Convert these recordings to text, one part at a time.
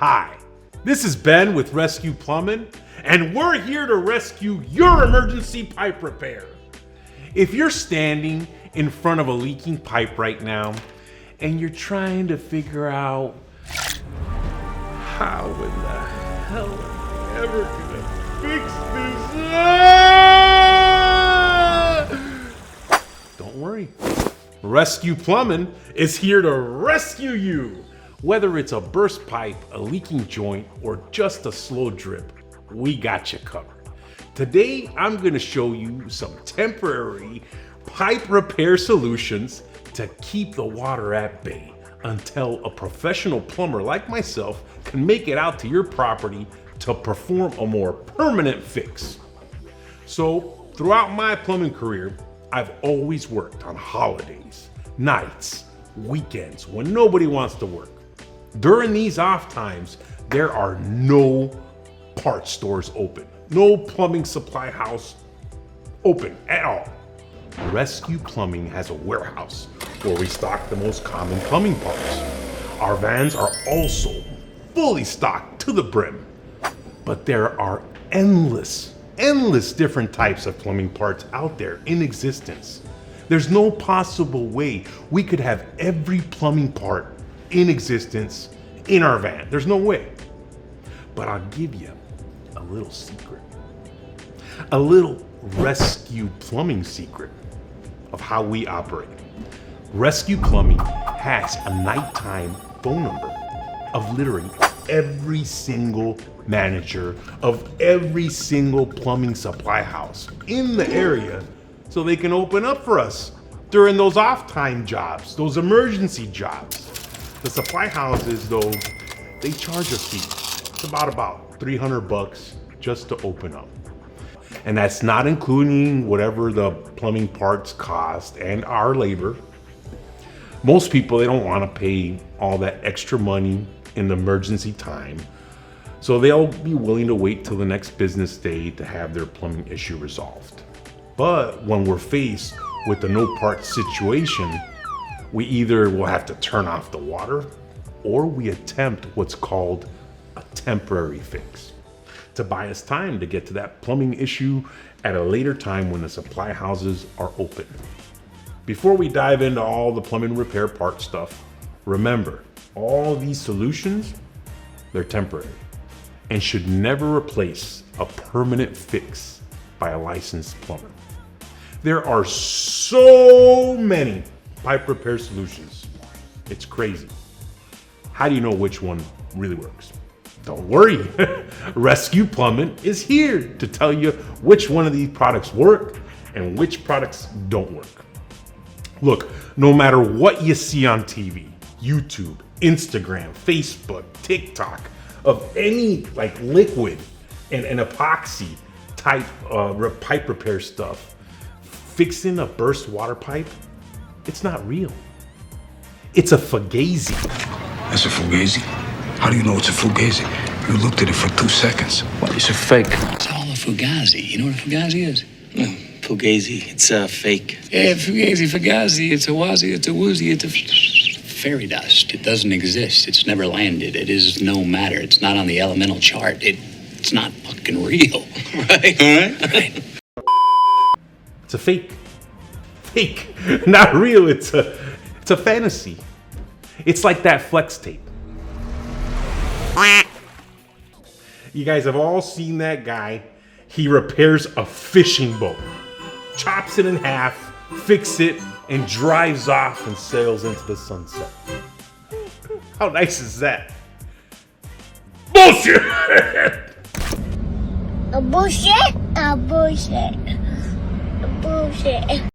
Hi, this is Ben with Rescue Plumbing, and we're here to rescue your emergency pipe repair. If you're standing in front of a leaking pipe right now, and you're trying to figure out how in the hell am I ever gonna fix this? Don't worry. Rescue Plumbing is here to rescue you. Whether it's a burst pipe, a leaking joint, or just a slow drip, we got you covered. Today, I'm gonna show you some temporary pipe repair solutions to keep the water at bay until a professional plumber like myself can make it out to your property to perform a more permanent fix. So, throughout my plumbing career, I've always worked on holidays, nights, weekends, when nobody wants to work. During these off times, there are no parts stores open, no plumbing supply house open at all. Rescue Plumbing has a warehouse where we stock the most common plumbing parts. Our vans are also fully stocked to the brim, but there are endless different types of plumbing parts out there in existence. There's no possible way we could have every plumbing part in existence in our van. There's no way. But I'll give you a little secret. A little Rescue Plumbing secret of how we operate. Rescue Plumbing has a nighttime phone number of literally every single manager of every single plumbing supply house in the area so they can open up for us during those off-time jobs, those emergency jobs. The supply houses, though, they charge a fee. It's about $300 just to open up. And that's not including whatever the plumbing parts cost and our labor. Most people, they don't want to pay all that extra money in the emergency time. So they'll be willing to wait till the next business day to have their plumbing issue resolved. But when we're faced with the no parts situation, we either will have to turn off the water or we attempt what's called a temporary fix to buy us time to get to that plumbing issue at a later time when the supply houses are open. Before we dive into all the plumbing repair part stuff, remember, all these solutions, they're temporary and should never replace a permanent fix by a licensed plumber. There are so many pipe repair solutions. It's crazy. How do you know which one really works? Don't worry. Rescue Plumbing is here to tell you which one of these products work and which products don't work. Look, no matter what you see on TV, YouTube, Instagram, Facebook, TikTok, of any like liquid and epoxy type pipe repair stuff, fixing a burst water pipe, it's not real. It's a fugazi. That's a fugazi? How do you know it's a fugazi? You looked at it for 2 seconds. Well, it's a fake. It's all a fugazi. You know what a fugazi is? No, fugazi. It's a fake. Yeah, fugazi. It's a wazi, it's a woozy, it's a fairy dust. It doesn't exist. It's never landed. It is no matter. It's not on the elemental chart. It's not fucking real. Right? All right? It's a fake. Fake. Not real. It's a fantasy. It's like that flex tape. You guys have all seen that guy. He repairs a fishing boat, chops it in half, fixes it, and drives off and sails into the sunset. How nice is that? Bullshit! A bullshit? A bullshit. A bullshit.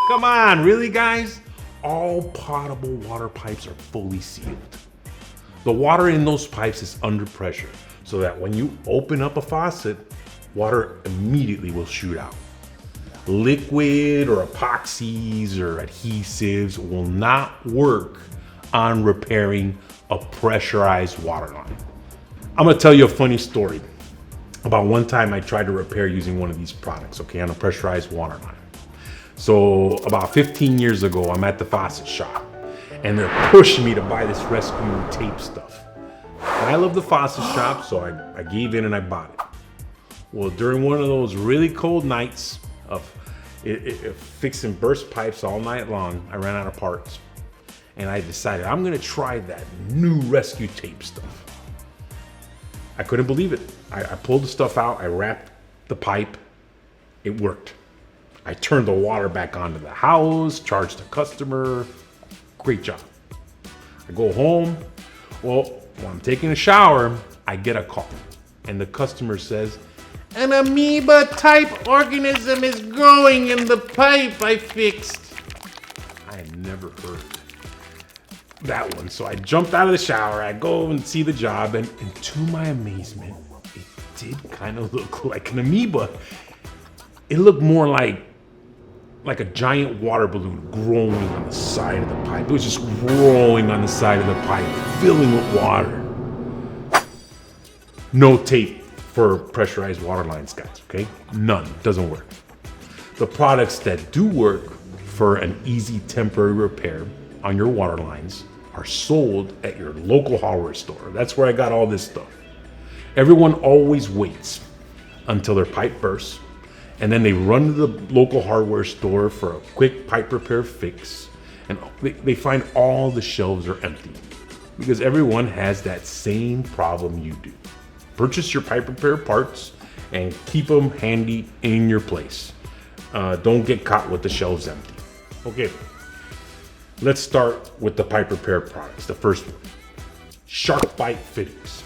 Come on, really, guys? All potable water pipes are fully sealed. The water in those pipes is under pressure, so that when you open up a faucet, water immediately will shoot out. Liquid or epoxies or adhesives will not work on repairing a pressurized water line. I'm gonna tell you a funny story about one time I tried to repair using one of these products, okay, on a pressurized water line. So about 15 years ago, I'm at the faucet shop and they're pushing me to buy this rescue tape stuff. I love the faucet shop, so I gave in and I bought it. Well, during one of those really cold nights of fixing burst pipes all night long, I ran out of parts. And I decided I'm gonna try that new rescue tape stuff. I couldn't believe it. I pulled the stuff out, I wrapped the pipe, it worked. I turned the water back onto the house, charged the customer, great job. I go home, well, when I'm taking a shower, I get a call. And the customer says, an amoeba-type organism is growing in the pipe I fixed. I had never heard that one. So I jumped out of the shower, I go and see the job, and to my amazement, it did kind of look like an amoeba. It looked more like a giant water balloon growing on the side of the pipe. It was just growing on the side of the pipe, filling with water. No tape for pressurized water lines, guys, okay? None, doesn't work. The products that do work for an easy temporary repair on your water lines are sold at your local hardware store. That's where I got all this stuff. Everyone always waits until their pipe bursts, and then they run to the local hardware store for a quick pipe repair fix, and they find all the shelves are empty because everyone has that same problem you do. Purchase your pipe repair parts and keep them handy in your place. Don't get caught with the shelves empty. Okay, let's start with the pipe repair products. The first one, shark bite fittings.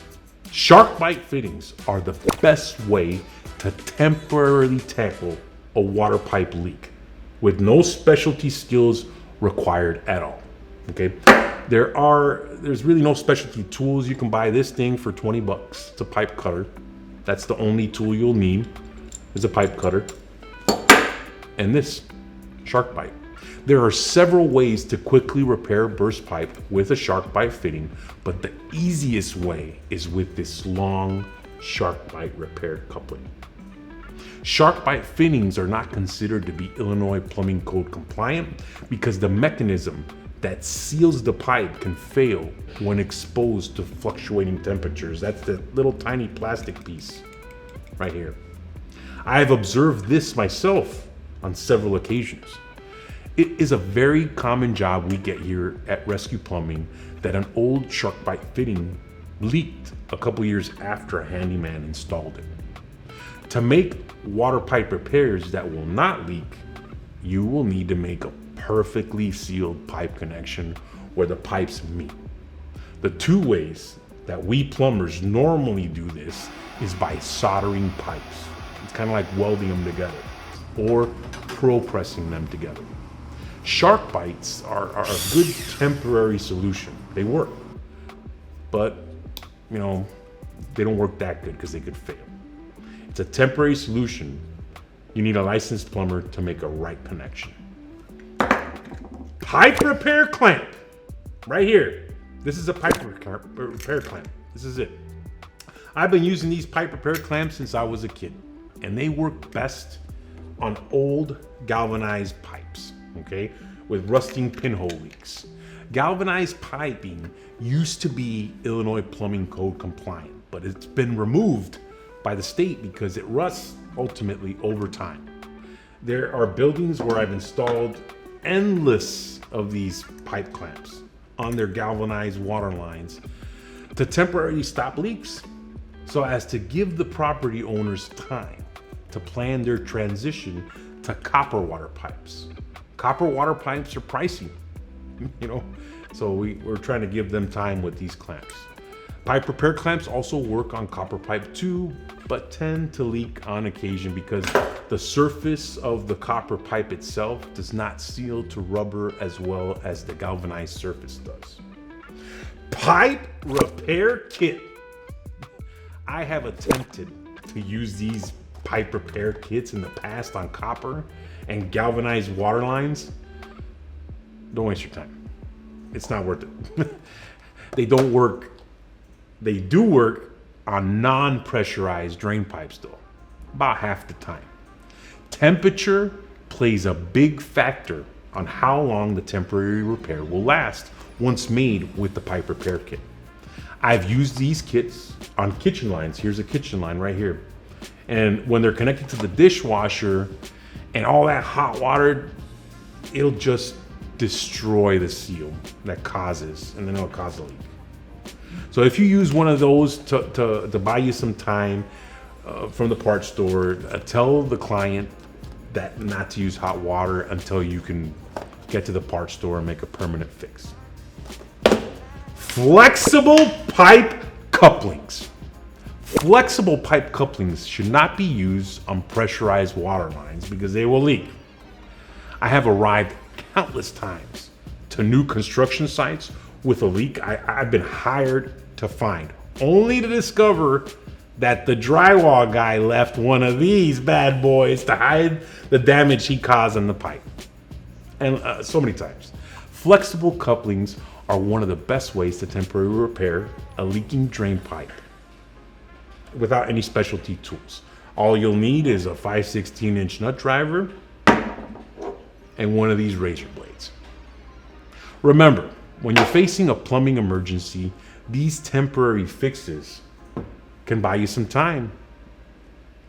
Shark bite fittings are the best way to temporarily tackle a water pipe leak with no specialty skills required at all. Okay, there's really no specialty tools. You can buy this thing for 20 bucks. It's a pipe cutter. That's the only tool you'll need is a pipe cutter and this shark bite. There are several ways to quickly repair burst pipe with a shark bite fitting, but the easiest way is with this long shark bite repair coupling. Shark bite fittings are not considered to be Illinois Plumbing Code compliant because the mechanism that seals the pipe can fail when exposed to fluctuating temperatures. That's the little tiny plastic piece right here. I have observed this myself on several occasions. It is a very common job we get here at Rescue Plumbing that an old shark bite fitting leaked a couple years after a handyman installed it. To make water pipe repairs that will not leak, you will need to make a perfectly sealed pipe connection where the pipes meet. The two ways that we plumbers normally do this is by soldering pipes. It's kind of like welding them together or pro pressing them together. Shark bites are a good temporary solution. They work, but they don't work that good because they could fail. It's a temporary solution. You need a licensed plumber to make a right connection. Pipe repair clamp, right here. This is a pipe repair clamp. This is it. I've been using these pipe repair clamps since I was a kid, and they work best on old galvanized pipes, okay, with rusting pinhole leaks. Galvanized piping used to be Illinois Plumbing Code compliant, but it's been removed by the state because it rusts ultimately over time. There are buildings where I've installed endless of these pipe clamps on their galvanized water lines to temporarily stop leaks so as to give the property owners time to plan their transition to copper water pipes. Copper water pipes are pricey, so we're trying to give them time with these clamps. Pipe repair clamps also work on copper pipe too, but tend to leak on occasion because the surface of the copper pipe itself does not seal to rubber as well as the galvanized surface does. Pipe repair kit. I have attempted to use these pipe repair kits in the past on copper and galvanized water lines. Don't waste your time. It's not worth it. They don't work. They do work on non-pressurized drain pipes though, about half the time. Temperature plays a big factor on how long the temporary repair will last once made with the pipe repair kit. I've used these kits on kitchen lines. Here's a kitchen line right here. And when they're connected to the dishwasher and all that hot water, it'll just destroy the seal that causes, and then it'll cause a leak. So if you use one of those to buy you some time from the parts store, tell the client that not to use hot water until you can get to the parts store and make a permanent fix. Flexible pipe couplings. Flexible pipe couplings should not be used on pressurized water lines because they will leak. I have arrived countless times to new construction sites with a leak I've been hired to find, only to discover that the drywall guy left one of these bad boys to hide the damage he caused on the pipe. And so many times. Flexible couplings are one of the best ways to temporarily repair a leaking drain pipe without any specialty tools. All you'll need is a 5/16" nut driver and one of these razor blades. Remember, when you're facing a plumbing emergency, these temporary fixes can buy you some time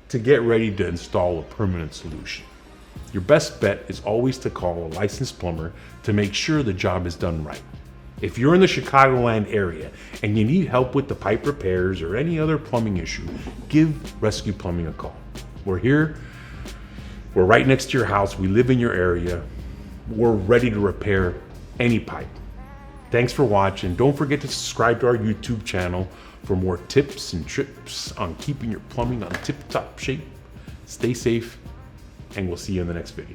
to get ready to install a permanent solution. Your best bet is always to call a licensed plumber to make sure the job is done right. If you're in the Chicagoland area and you need help with the pipe repairs or any other plumbing issue, give Rescue Plumbing a call. We're here. We're right next to your house. We live in your area. We're ready to repair any pipe. Thanks for watching. Don't forget to subscribe to our YouTube channel for more tips and trips on keeping your plumbing on tip-top shape. Stay safe, and we'll see you in the next video.